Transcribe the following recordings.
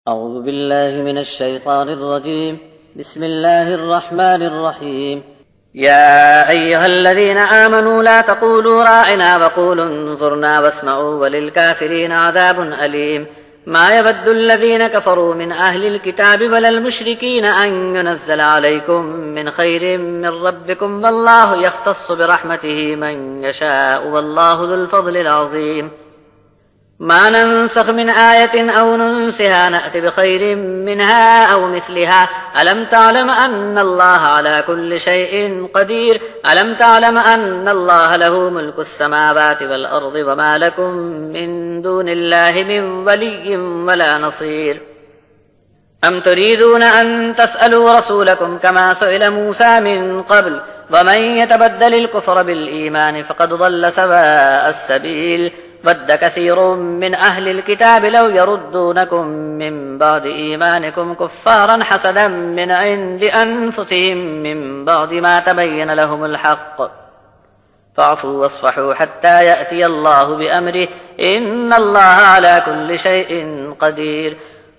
أعوذ بالله من الشيطان الرجيم. بسم الله الرحمن الرحيم. يا أيها الذين آمنوا لا تقولوا راعنا وقولوا انظرنا واسمعوا وللكافرين عذاب أليم. ما يود الذين كفروا من أهل الكتاب ولا المشركين أن ينزل عليكم من خير من ربكم والله يختص برحمته من يشاء والله ذو الفضل العظيم. ما ننسخ من آية أو ننسها نأت بخير منها أو مثلها. ألم تعلم أن الله على كل شيء قدير. ألم تعلم أن الله له ملك السماوات والأرض وما لكم من دون الله من ولي ولا نصير. أم تريدون أن تسألوا رسولكم كما سئل موسى من قبل ومن يتبدل الكفر بالإيمان فقد ضل سواء السبيل. ود كثير من أهل الكتاب لو يردونكم من بعد إيمانكم كفارا حسدا من عند أنفسهم من بعد ما تبين لهم الحق فاعفوا واصفحوا حتى يأتي الله بأمره إن الله على كل شيء قدير.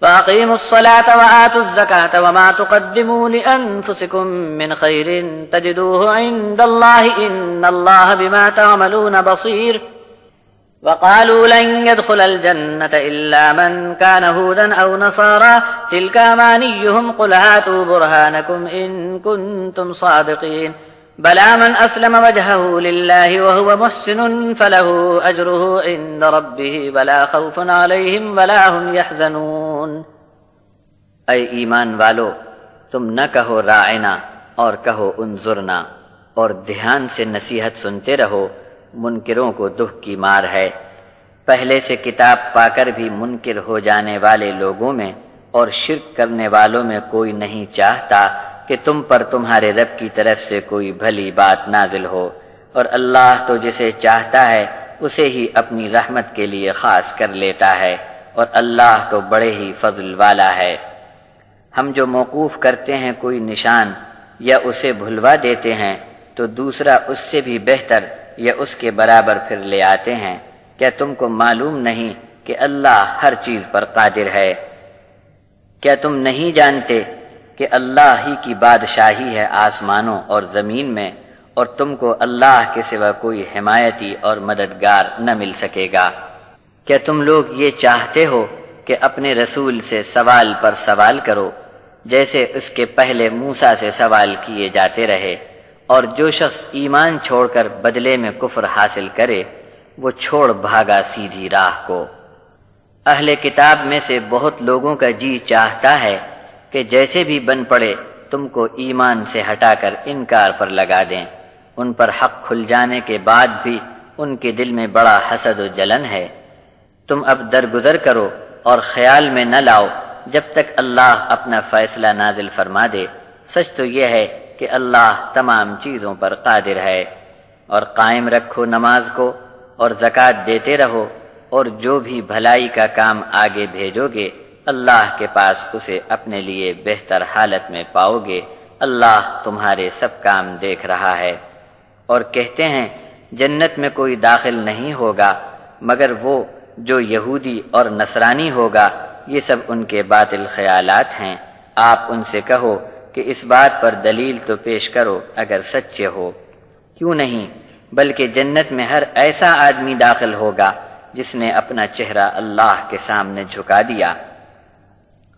وأقيموا الصلاة وآتوا الزكاة وما تقدموا لأنفسكم من خير تجدوه عند الله إن الله بما تعملون بصير. وقالوا لن يدخل الجنة إلا من كان هودا أو نصارى تلك أمانيهم قل هاتوا برهانكم إن كنتم صادقين. بلى من أسلم وجهه لله وهو محسن فله أجره عند ربه ولا خوف عليهم ولا هم يحزنون. اے ایمان والو، تم نہ کہو راعنا اور کہو انظرنا، اور دھیان سے نصیحت سنتے رہو، منکروں کو دکھ کی مار ہے۔ پہلے سے کتاب پا کر بھی منکر ہو جانے والے لوگوں میں اور شرک کرنے والوں میں کوئی نہیں چاہتا کہ تم پر تمہارے رب کی طرف سے کوئی بھلی بات نازل ہو، اور اللہ تو جسے چاہتا ہے اسے ہی اپنی رحمت کے لیے خاص کر لیتا ہے، اور اللہ تو بڑے ہی فضل والا ہے۔ ہم جو موقوف کرتے ہیں کوئی نشان یا اسے بھلوا دیتے ہیں تو دوسرا اس سے بھی بہتر یا اس کے برابر پھر لے آتے ہیں۔ کیا تم کو معلوم نہیں کہ اللہ ہر چیز پر قادر ہے؟ کیا تم نہیں جانتے کہ اللہ ہی کی بادشاہی ہے آسمانوں اور زمین میں، اور تم کو اللہ کے سوا کوئی حمایتی اور مددگار نہ مل سکے گا؟ کیا تم لوگ یہ چاہتے ہو کہ اپنے رسول سے سوال پر سوال کرو جیسے اس کے پہلے موسیٰ سے سوال کیے جاتے رہے، اور جو شخص ایمان چھوڑ کر بدلے میں کفر حاصل کرے وہ چھوڑ بھاگا سیدھی راہ کو۔ اہل کتاب میں سے بہت لوگوں کا جی چاہتا ہے کہ جیسے بھی بن پڑے تم کو ایمان سے ہٹا کر انکار پر لگا دیں۔ ان پر حق کھل جانے کے بعد بھی ان کے دل میں بڑا حسد و جلن ہے۔ تم اب درگزر کرو اور خیال میں نہ لاؤ جب تک اللہ اپنا فیصلہ نازل فرما دے۔ سچ تو یہ ہے کہ اللہ تمام چیزوں پر قادر ہے۔ اور قائم رکھو نماز کو اور زکوٰۃ دیتے رہو، اور جو بھی بھلائی کا کام آگے بھیجو گے اللہ کے پاس اسے اپنے لیے بہتر حالت میں پاؤ گے۔ اللہ تمہارے سب کام دیکھ رہا ہے۔ اور کہتے ہیں جنت میں کوئی داخل نہیں ہوگا مگر وہ جو یہودی اور نصرانی ہوگا، یہ سب ان کے باطل خیالات ہیں۔ آپ ان سے کہو کہ اس بات پر دلیل تو پیش کرو اگر سچے ہو۔ کیوں نہیں، بلکہ جنت میں ہر ایسا آدمی داخل ہوگا جس نے اپنا چہرہ اللہ کے سامنے جھکا دیا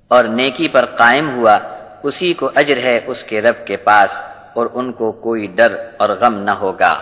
اور نیکی پر قائم ہوا، اسی کو اجر ہے اس کے رب کے پاس، اور ان کو کوئی ڈر اور غم نہ ہوگا۔